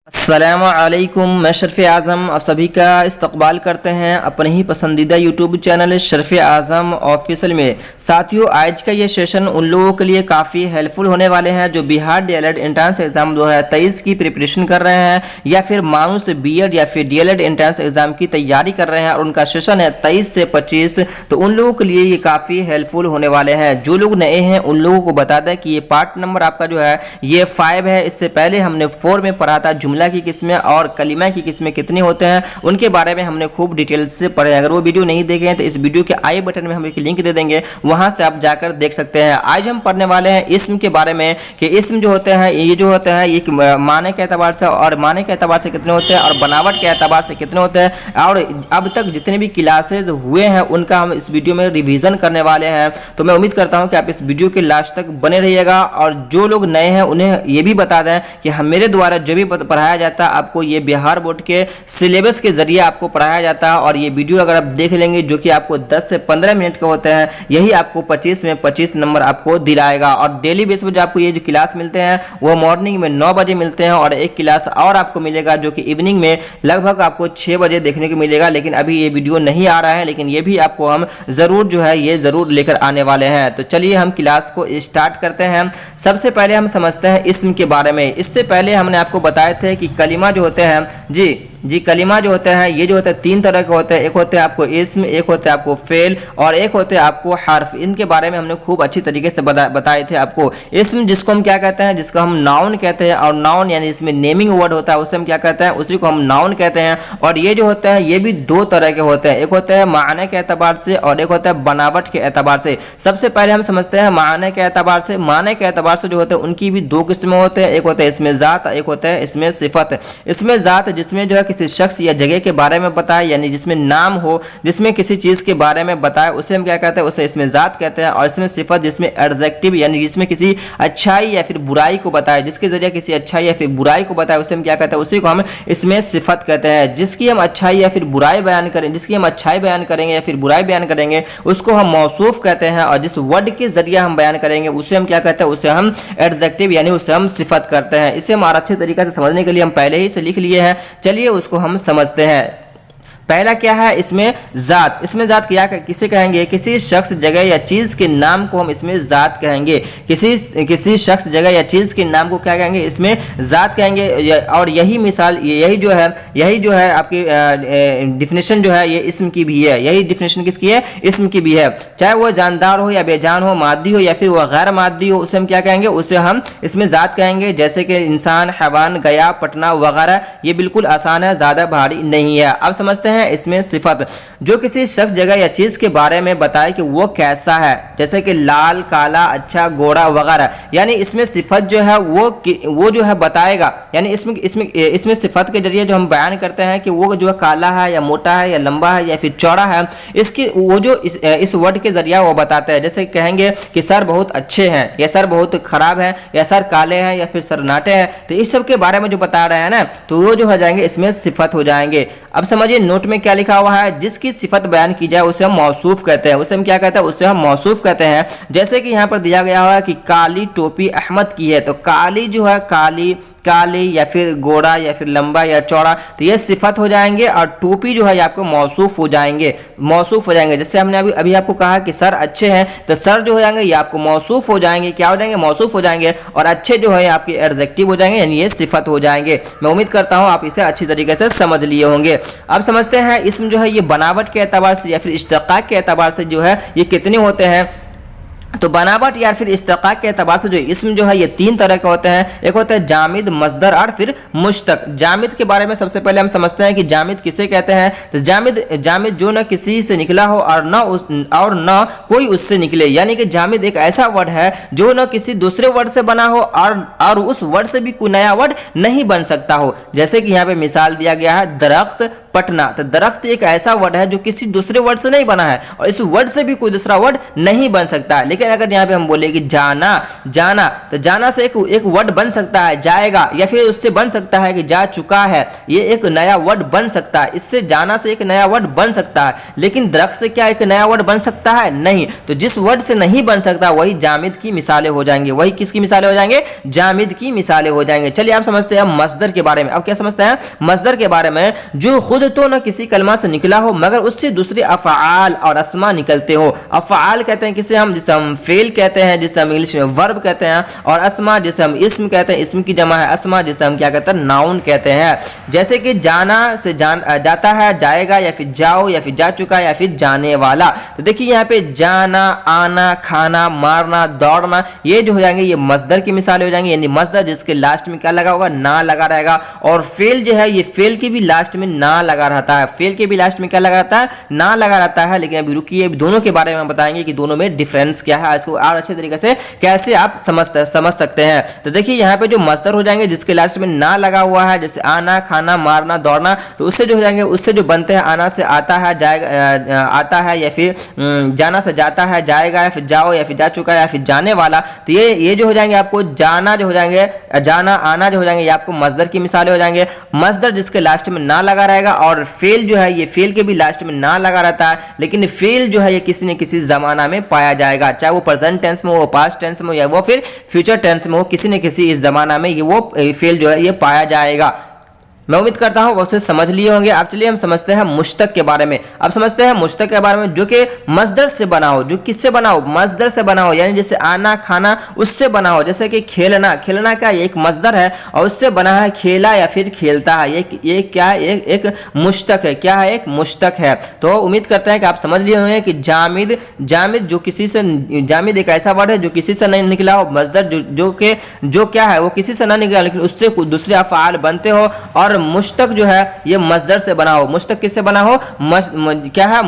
अस्सलामुअलैकुम, मैं शर्फ़ आज़म आप सभी का इस्तकबाल करते हैं अपने ही पसंदीदा यूट्यूब चैनल शर्फ़ आज़म ऑफिशियल में। साथियों, आज का ये सेशन उन लोगों के लिए काफ़ी हेल्पफुल होने वाले हैं जो बिहार डीएलएड एंट्रेंस एग्ज़ाम 2023 की प्रिपरेशन कर रहे हैं या फिर मानूस बीएड या फिर डीएलएड एंट्रेंस एग्ज़ाम की तैयारी कर रहे हैं और उनका सेशन है 23 से 25। तो उन लोगों के लिए ये काफ़ी हेल्पफुल होने वाले हैं। जो लोग नए हैं उन लोगों को बता दें कि ये पार्ट नंबर आपका जो है ये 5 है। इससे पहले हमने 4 में पढ़ा था जुमला की किस्में और कलिमा की किस्में कितनी होते हैं, उनके बारे में हमने खूब डिटेल से पढ़े। अगर वो वीडियो नहीं देखे हैं तो इस वीडियो के आई बटन में हम एक लिंक दे देंगे, वहां से आप जाकर देख सकते हैं। आज हम पढ़ने वाले हैं इस्म के बारे में कि इस्म जो होते हैं ये जो होते हैं एक माने के एतबार से और माने के एतबार से कितने होते हैं और बनावट के एतबार से कितने होते हैं, और अब तक जितने भी क्लासेज हुए हैं उनका हम इस वीडियो में रिवीजन करने वाले हैं। तो मैं उम्मीद करता हूं कि आप इस वीडियो के लास्ट तक बने रहिएगा। और जो लोग नए हैं उन्हें ये भी बता दें कि मेरे द्वारा जो भी पढ़ाया जाता है आपको ये बिहार बोर्ड के सिलेबस के जरिए आपको पढ़ाया जाता है। और ये वीडियो अगर आप देख लेंगे जो कि आपको 10 से 15 मिनट के होते हैं, यही आपको 25 में 25 नंबर आपको दिलाएगा। और डेली बेस पर जो आपको ये जो क्लास मिलते हैं वो मॉर्निंग में 9 बजे मिलते हैं और एक क्लास और आपको मिलेगा जो कि इवनिंग में लगभग आपको 6 बजे देखने को मिलेगा। लेकिन अभी ये वीडियो नहीं आ रहा है, लेकिन ये भी आपको हम जरूर जो है ये जरूर लेकर आने वाले हैं। तो चलिए हम क्लास को स्टार्ट करते हैं। सबसे पहले हम समझते हैं इस्म के बारे में। इससे पहले हमने आपको बताए थे कि कलिमा जो होते हैं जी कलिमा जो होते हैं ये जो होते हैं 3 तरह के होते हैं। एक होते हैं आपको इस्म, एक होते हैं आपको फेल और एक होते हैं आपको हर्फ। इनके बारे में हमने खूब अच्छी तरीके से बताए थे आपको। इस्म जिसको हम क्या कहते हैं, जिसको हम नाउन कहते हैं, और नाउन यानी इसमें नेमिंग वर्ड होता है उसे हम क्या कहते हैं, उसी को हम नाउन कहते हैं। और ये जो होते हैं ये भी 2 तरह के होते हैं, एक होते हैं माने के एतबार से और एक होता है बनावट के एतबार से। सबसे पहले हम समझते हैं माने के एतबार से। माने के एतबार से जो होते हैं उनकी भी 2 किस्में होते हैं, एक होता है इसमें जात, एक होता है इसमें सिफत। इसमें जात जिसमें जो है किसी शख्स या जगह के बारे में बताए, यानी जिसमें नाम हो, जिसमें किसी चीज के बारे में बताए, उसे हम क्या कहते हैं, उसे इसमें जात कहते हैं। और इसमें सिफत जिसमें एडजेक्टिव यानी जिसमें किसी अच्छाई या फिर बुराई को बताए, जिसके जरिए किसी अच्छाई या फिर बुराई को बताए, उसे हम क्या कहते हैं, उसी को हम इसमें सिफत कहते हैं। जिसकी हम अच्छाई या फिर बुराई बयान करें, जिसकी हम अच्छाई बयान करेंगे या फिर बुराई बयान करेंगे उसको हम मौसूफ कहते हैं। और जिस वर्ड के जरिए हम बयान करेंगे उसे हम क्या कहते हैं, उसे हम एडजेक्टिव यानी उसे हम सिफत करते हैं। इसे हम और अच्छे तरीके से समझने के लिए हम पहले ही से लिख लिए हैं, चलिए उसको हम समझते हैं। पहला क्या है, इसमें जात। इसमें जात क्या किसे कहेंगे, किसी शख्स जगह या चीज के नाम को हम इसमें जात कहेंगे। किसी शख्स जगह या चीज के नाम को क्या कहेंगे, इसमें जात कहेंगे। और यही मिसाल यही जो है आपकी डिफिनेशन जो है ये इस्म की भी है। यही डिफिनेशन किसकी है, इस्म की भी है। चाहे वो जानदार हो या बेजान हो, मादी हो या फिर वह गैर मादी हो, उसे हम क्या कहेंगे, उसे हम इसमें जात कहेंगे। जैसे कि इंसान, हैवान, गया, पटना वगैरह। ये बिल्कुल आसान है, ज्यादा भारी नहीं है। अब समझते हैं इसमें सिफत, जो किसी शख्स जगह या चीज के बारे में बताए कि वो कैसा है, जैसे कि लाल, काला, अच्छा, गोरा वगैरह। यानी इसमें सिफत जो है वो जो है बताएगा। यानी इसमें सिफत के जरिए जो हम बयान करते हैं कि वो जो है काला है या मोटा है या लंबा है या फिर चौड़ा है, इसकी वो जो इस वर्ड के जरिए वो बताता है। जैसे कहेंगे कि सर बहुत अच्छे हैं या सर बहुत खराब है या सर काले हैं या फिर सर नाटे हैं, तो इस सब के बारे में जो बता रहे हैं ना, तो वो जो हो जाएंगे इसमें सिफत हो जाएंगे। अब समझिए नोट में क्या लिखा हुआ है, जिसकी सिफत बयान की जाए उसे हम मौसूफ कहते हैं। उसे हम क्या कहते हैं, उसे हम मौसूफ कहते हैं। जैसे कि यहाँ पर दिया गया हुआ है कि काली टोपी अहमद की है, तो काली जो है काली या फिर गोरा या फिर लंबा या चौड़ा, तो ये सिफत हो जाएंगे। और टोपी जो है ये आपको मौसूफ हो जाएंगे। जैसे हमने अभी आपको कहा कि सर अच्छे हैं, तो सर जो हो जाएंगे ये आपको मौसूफ हो जाएंगे। क्या हो जाएंगे, मौसूफ हो जाएंगे। और अच्छे जो है आपके एडजेक्टिव हो जाएंगे, यानी ये सिफत हो जाएंगे। मैं उम्मीद करता हूं आप इसे अच्छी तरीके से समझ लिए होंगे। अब समझते हैं इसमें जो है ये बनावट के एतबार से या फिर इश्तिकाक के एतबार से जो है ये कितने होते हैं। तो बनावट या फिर इश्तिकाक के एतबार से जो इसम जो है ये 3 तरह के होते हैं। एक होता है जामिद, मस्दर और फिर मुश्तक। जामिद के बारे में सबसे पहले हम समझते हैं कि जामिद किसे कहते हैं। तो जामिद जो न किसी से निकला हो और न कोई उससे निकले, यानी कि जामिद एक ऐसा वर्ड है जो न किसी दूसरे वर्ड से बना हो और उस वर्ड से भी कोई नया वर्ड नहीं बन सकता हो। जैसे कि यहाँ पे मिसाल दिया गया है, दरख्त पटना। तो दरख्त एक ऐसा वर्ड है जो किसी दूसरे वर्ड से नहीं बना है और इस वर्ड से भी कोई दूसरा वर्ड नहीं बन सकता। लेकिन अगर यहाँ पे हम बोले कि जाना, जाना, तो जाना से एक वर्ड बन सकता है जाएगा, या फिर उससे बन सकता है कि जा चुका है, ये एक नया वर्ड बन सकता है। इससे जाना से एक नया वर्ड बन सकता है, लेकिन दरख्त से क्या एक नया वर्ड बन सकता है? नहीं। तो जिस वर्ड से नहीं बन सकता वही जामिद की मिसालें हो जाएंगे। वही किसकी मिसालें हो जाएंगे? जामिद की मिसालें हो जाएंगे। चलिए आप समझते हैं मस्दर के बारे में। अब क्या समझते हैं मस्दर के बारे में? जो खुद तो न किसी कलमा से निकला हो मगर उससे दूसरे अफ़आल और अस्मा निकलते हो। अफ़आल कहते हैं जिसे हम फेल कहते हैं, जिसे हम इंग्लिश में वर्ब कहते हैं, और अस्मा जिसे हम इस्म कहते हैं, इस्म की जमा है अस्मा, जिसे हम क्या कहते हैं? नाउन कहते हैं। जैसे कि जाना से जाता है, जाएगा, या फिर जाओ, या फिर जा चुका, या फिर जाने वाला। तो देखिए यहाँ पे जाना, आना, खाना, मारना, दौड़ना, ये जो हो जाएंगे ये मस्दर की मिसाल हो जाएंगे। यानी मस्दर जिसके लास्ट में क्या लगा होगा? ना लगा रहेगा। और फेल जो है ये फेल के भी लास्ट में ना लगा रहता है। फेल के भी लास्ट में क्या लगा रहता है? ना लगा रहता है। लेकिन अभी रुकिए, दोनों के बारे में बताएंगे कि दोनों में डिफरेंस क्या है, इसको और अच्छे तरीके से कैसे आप समझ सकते हैं। तो देखिए यहाँ पे जो मस्दर हो जाएंगे जिसके लास्ट में ना लगा हुआ है, जैसे आना, खाना, मारना, दौड़ना, तो उससे जो हो जाएंगे उससे जो बनते हैं आना से आता है, जाएगा, आता है, या फिर जाना से जाता है, जाएगा, या फिर जाओ, या फिर जा चुका है, या फिर जाने वाला। तो ये जो हो जाएंगे आपको जाना जो हो जाएंगे, जाना, आना जो हो जाएंगे, ये आपको मस्दर की मिसालें हो जाएंगे। मस्दर जिसके लास्ट में ना लगा रहेगा, और फेल जो है ये फेल के भी लास्ट में ना लगा रहता है, लेकिन फेल जो है ये किसी न किसी जमाना में पाया जाएगा, चाहे वो प्रेजेंट टेंस में हो, पास्ट टेंस में हो, या वो फिर फ्यूचर टेंस में हो, किसी न किसी इस जमाना में ये वो फेल जो है ये पाया जाएगा। मैं उम्मीद करता हूं उसे समझ लिए होंगे। अब चलिए हम समझते हैं मुश्तक के बारे में। अब समझते हैं मुश्तक के बारे में, जो कि मस्दर से बना हो। जो किससे बना हो? मस्दर से बना हो, यानी जैसे आना, खाना, उससे बना हो। जैसे कि खेलना, खेलना क्या एक मस्दर है और उससे बना है खेला या फिर खेलता है। ये क्या है? एक मुश्तक है। क्या है? एक मुश्तक है। तो उम्मीद करते हैं कि आप समझ लिए होंगे कि जामिद, जामिद जो किसी से, जामिद एक ऐसा वर्ड है जो किसी से नहीं निकला हो। मस्दर जो क्या है वो किसी से ना निकला, लेकिन उससे दूसरे अफ़आल बनते हो। और मुश्तक जो है ये मस्दर से बना हो। मुश्तक किससे बना हो? क्या है?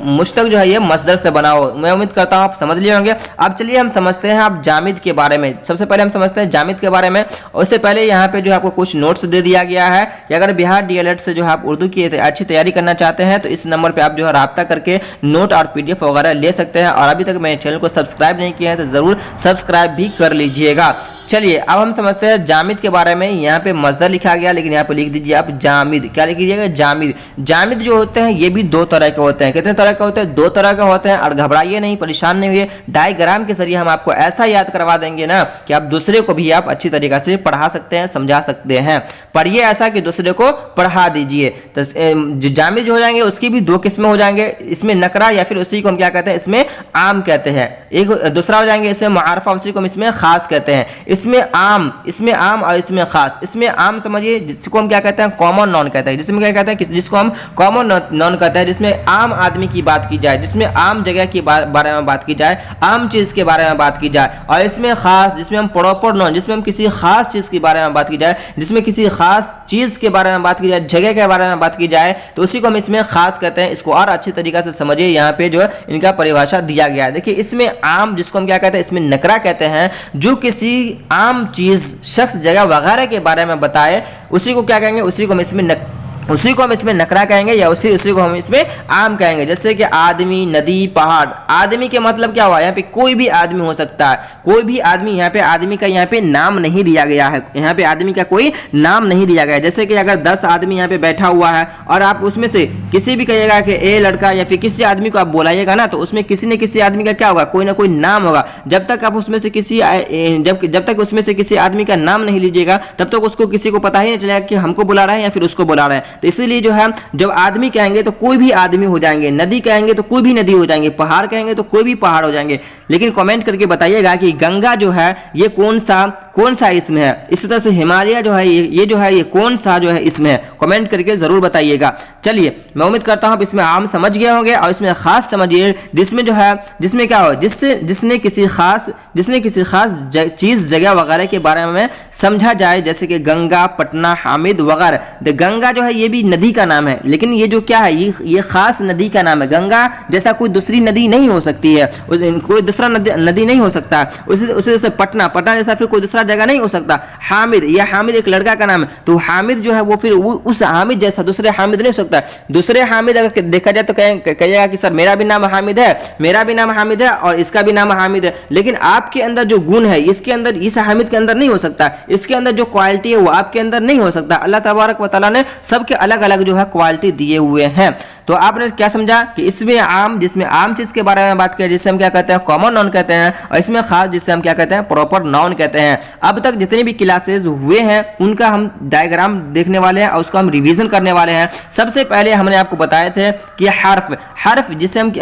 मुश्तक जो है ये मस्दर से बना हो। मैं उम्मीद करता हूं आप समझ लिए होंगे। अब चलिए हम समझते हैं आप जामिद के बारे में। सबसे पहले हम समझते हैं जामिद के बारे में। उससे पहले यहाँ पे जो आपको कुछ नोट्स दे दिया गया है कि अगर बिहार डीएलएड से जो है आप उर्दू की अच्छी तैयारी करना चाहते हैं तो इस नंबर पर आप जो है राब्ता करके नोट और PDF वगैरह ले सकते हैं। और अभी तक मेरे चैनल को सब्सक्राइब नहीं किया है तो जरूर सब्सक्राइब भी कर लीजिएगा। चलिए अब हम समझते हैं जामिद के बारे में। यहाँ पे मस्दर लिखा गया, लेकिन यहाँ पे लिख दीजिए आप जामिद। क्या लिख दीजिएगा? जामिद। जामिद जो होते हैं ये भी दो तरह के होते हैं। कितने तरह के होते हैं? दो तरह के होते हैं। और घबराइए नहीं, परेशान नहीं हुए, डायग्राम के जरिए हम आपको ऐसा याद करवा देंगे ना कि आप दूसरे को भी आप अच्छी तरीके से पढ़ा सकते हैं, समझा सकते हैं। पढ़िए ऐसा कि दूसरे को पढ़ा दीजिए। तो जो जामिद जो हो जाएंगे उसकी भी दो किस्में हो जाएंगे। इसमें नकरा या फिर उसी को हम क्या कहते हैं? इसमें आम कहते हैं। एक दूसरा हो जाएंगे इसमें मारफा, उसी को हम इसमें खास कहते हैं। इसमें आम और इसमें खास। इसमें आम समझिए जिसको हम क्या कहते हैं? कॉमन नॉन कहते हैं। जिसमें क्या कहते हैं? जिसको हम कॉमन नॉन कहते हैं, जिसमें आम आदमी की बात की जाए, जिसमें आम जगह के बारे में बात की जाए, आम चीज के बारे में बात की जाए। और इसमें खास, जिसमें हम प्रॉपर नॉन, जिसमें हम किसी खास चीज के बारे में बात की जाए, जिसमें किसी खास चीज के बारे में बात की जाए, जगह के बारे में बात की जाए, तो उसी को हम इसमें खास कहते हैं। इसको और अच्छी तरीके से समझिए। यहाँ पे जो इनका परिभाषा दिया गया है, देखिए इसमें आम जिसको हम क्या कहते हैं? इसमें नकरा कहते हैं। जो किसी आम चीज, शख्स, जगह वगैरह के बारे में बताए उसी को क्या कहेंगे? उसी को हम इसमें नकरा कहेंगे, या उसी को हम इसमें आम कहेंगे। जैसे कि आदमी, नदी, पहाड़। आदमी के मतलब क्या हुआ? यहाँ पे कोई भी आदमी हो सकता है, कोई भी आदमी। यहाँ पे आदमी का यहाँ पे नाम नहीं दिया गया है। यहाँ पे आदमी का कोई नाम नहीं दिया गया है। जैसे कि अगर 10 आदमी यहाँ पे बैठा हुआ है और आप उसमें से किसी भी कहिएगा कि ए लड़का, या फिर किसी आदमी को आप बुलाइएगा ना, तो उसमें किसी न किसी आदमी का क्या होगा? कोई ना कोई नाम होगा। जब तक आप उसमें से किसी आदमी का नाम नहीं लीजिएगा तब तक उसको किसी को पता ही नहीं चलेगा कि हमको बुला रहे हैं या फिर उसको बुला रहे हैं। तो इसीलिए जो है जब आदमी कहेंगे तो कोई भी आदमी हो जाएंगे, नदी कहेंगे तो कोई भी नदी हो जाएंगे, पहाड़ कहेंगे तो कोई भी पहाड़ हो जाएंगे। लेकिन कमेंट करके बताइएगा कि गंगा जो है ये कौन सा इसमें है। इसी तरह से हिमालय जो है ये कौन सा जो है इसमें है। कमेंट करके जरूर बताइएगा। चलिए मैं उम्मीद करता हूं इसमें आम समझ गए होंगे। और इसमें खास समझिए, जिसमें क्या हो? जिसने किसी खास चीज, जगह वगैरह के बारे में समझा जाए, जैसे कि गंगा, पटना, हामिद वगैरह। तो गंगा जो है ये भी नदी का नाम है, लेकिन ये जो क्या है, ये खास नदी का नाम है। गंगा जैसा कोई दूसरी नदी नहीं हो सकती है, कोई दूसरा नदी नहीं हो सकता। उसी जैसे पटना जैसा फिर कोई दूसरा जगह नहीं हो सकता। हामिद, यह हामिद एक लड़का का नाम है, तो हामिद जो है वो फिर उस हामिद जैसा दूसरे हामिद नहीं हो सकता। दूसरे हामिद अगर देखा जाए तो कहेगा कि सर मेरा भी नाम हामिद है, मेरा भी नाम हामिद है और इसका भी नाम हामिद है, लेकिन आपके अंदर जो गुण है इसके अंदर, इस हामिद के अंदर नहीं हो सकता। इसके अंदर जो क्वालिटी है वो आपके अंदर नहीं हो सकता। अल्लाह तबारक व तआला ने सबके अलग अलग जो है क्वालिटी दिए हुए हैं। तो आपने क्या समझा कि इसमें आम, जिसमें आम चीज के बारे में बात करें जिससे हम क्या कहते हैं कॉमन नाउन कहते हैं, और इसमें खास जिससे हम क्या कहते हैं प्रॉपर नाउन कहते हैं। अब तक जितने भी क्लासेस हुए हैं उनका हम डायग्राम देखने वाले हैं और उसको हम रिवीजन करने वाले हैं। सबसे पहले हमने आपको बताए थे कि हर्फ जिसे हम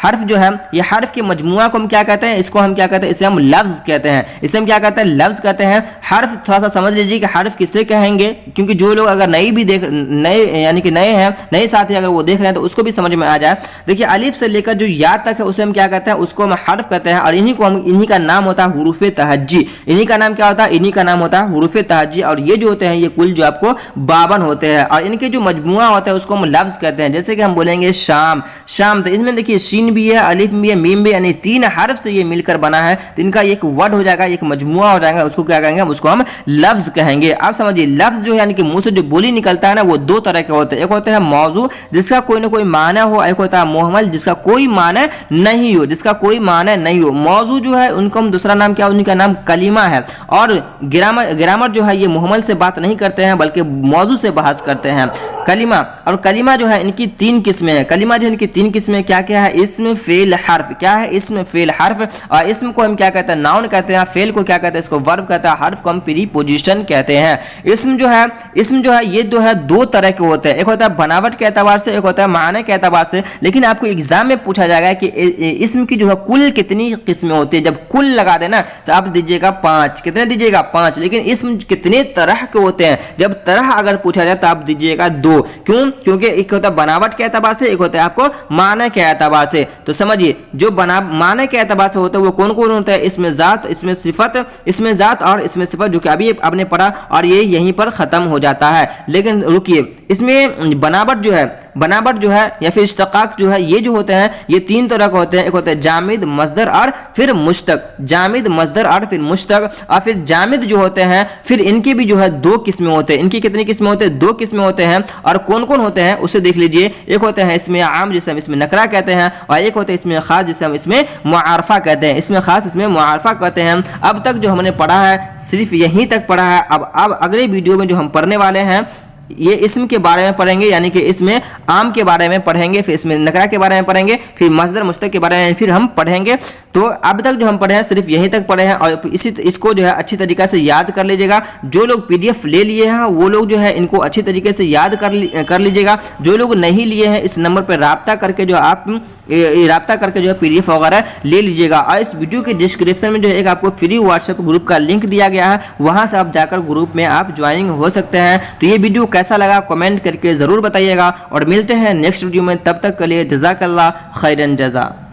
हर्फ जो है, ये हर्फ के मजमुआ को हम क्या कहते हैं, इसको हम क्या कहते हैं, इसे हम लफ्ज कहते हैं। इसे हम क्या कहते हैं, लफ्ज कहते हैं। हर्फ थोड़ा सा समझ लीजिए कि हर्फ किसे कहेंगे, क्योंकि जो लोग अगर नए यानी कि नए हैं, नए साथी अगर वो देख रहे हैं तो उसको भी समझ में आ जाए। देखिए अलिफ से लेकर जो या तक है उसे हम क्या कहते हैं, उसको हम हर्फ कहते हैं, और इन्हीं का नाम होता है हुरूफ तहज्जी। इन्हीं का नाम क्या होता है, इन्हीं का नाम होता है हुरूफ तहज्जी। और ये जो होते हैं ये कुल जो आपको 52 होते हैं, और इनके जो मजमुआ होता है उसको हम लफ्ज कहते हैं। जैसे कि हम बोलेंगे शाम, तो इसमें देखिए शीन भी है, अलिफ भी है, मीम भी, यानी 3 हर्फ से ये मिलकर बना है, तो इनका एक वर्ड हो जाएगा, एक मजमुआ हो जाएगा। उसको क्या कहेंगे, उसको हम लफ्ज कहेंगे। आप समझिए लफ्ज जो है यानी कि मुंह से जो बोली निकलता है ना, वो 2 तरह के होते हैं। एक होता है मौजू जिसका कोई ना कोई माना हो, एक होता है मुहम्मल जिसका कोई माना नहीं हो, मौजू जो है उनको हम दूसरा नाम क्या, उनका नाम कलीमा है। और ग्रामर जो है ये मुहम्मल से बात नहीं करते हैं बल्कि मौजू से बहस करते हैं। कलीमा जो है इनकी 3 किस्में हैं। कलीमा जो है इनकी 3 किस्में क्या क्या है, इसमें फेल हर्फ, क्या है इसमें फेल हर्फ, और इसम को हम क्या कहते हैं, नाउन कहते हैं, फेल को क्या कहते हैं, इसको वर्ब कहते हैं, हर्फ को हम प्रीपोजिशन कहते हैं। इसम जो है ये जो है 2 तरह के होते हैं, एक होता है बनावट के एतबार से, एक होता है माने के एतबार से। लेकिन आपको एग्जाम में पूछा जाएगा कि इसम की जो है कुल कितनी किस्में होती है। जब कुल लगा देना तो आप दीजिएगा 5, कितने दीजिएगा 5। लेकिन इसम कितने तरह के होते हैं, जब तरह अगर पूछा जाए तो आप दीजिएगा 2। क्यों, क्योंकि एक होता है बनावट के एतबार से, एक होता है आपको माने के एतबार से। तो समझिए जो माने के एतबार से होता है वो कौन कौन होता है, इसमें जात, इसमें सिफत, इसमें जात और इसमें सिफत, जो कि अभी आपने पढ़ा, और ये यहीं पर खत्म हो जाता है। लेकिन रुकिए, इसमें बनावट जो है या फिर इश्तिकाक जो है, ये जो होते हैं ये 3 तरह के होते हैं। एक होता है जामिद, मस्दर और फिर मुश्तक। जामिद, मस्दर और फिर मुश्तक। और फिर जामिद जो होते हैं फिर इनकी भी जो है 2 किस्में होते हैं। इनकी कितनी किस्में होते हैं, 2 किस्में होते हैं। और कौन कौन होते हैं उसे देख लीजिए। एक होते हैं इसमें आम जिसे हम इसमें नकरा कहते हैं, और एक होते हैं इसमें खास जिसे हम इसमें मुआरफा कहते हैं। इसमें खास, इसमें मुआरफा कहते हैं। अब तक जो हमने पढ़ा है सिर्फ यहीं तक पढ़ा है। अब अगले वीडियो में जो हम पढ़ने वाले हैं ये इसम के बारे में पढ़ेंगे, यानी कि इसमें आम के बारे में पढ़ेंगे, फिर इसमें नकरा के बारे में पढ़ेंगे, फिर मस्दर मुश्तक के बारे में फिर हम पढ़ेंगे। तो अब तक जो हम पढ़े हैं सिर्फ यहीं तक पढ़े हैं, और इसको जो है अच्छी तरीके से याद कर लीजिएगा। जो लोग PDF ले लिए हैं वो लोग जो है इनको अच्छी तरीके से याद कर लीजिएगा। जो लोग नहीं लिए हैं इस नंबर पर राब्ता करके जो है PDF वगैरह ले लीजिएगा। और इस वीडियो के डिस्क्रिप्शन में जो एक आपको फ्री व्हाट्सएप ग्रुप का लिंक दिया गया है, वहां से आप जाकर ग्रुप में आप ज्वाइनिंग हो सकते हैं। तो ये वीडियो कैसा लगा कमेंट करके जरूर बताइएगा, और मिलते हैं नेक्स्ट वीडियो में। तब तक के लिए जज़ाकल्लाह खैरन जज़ा।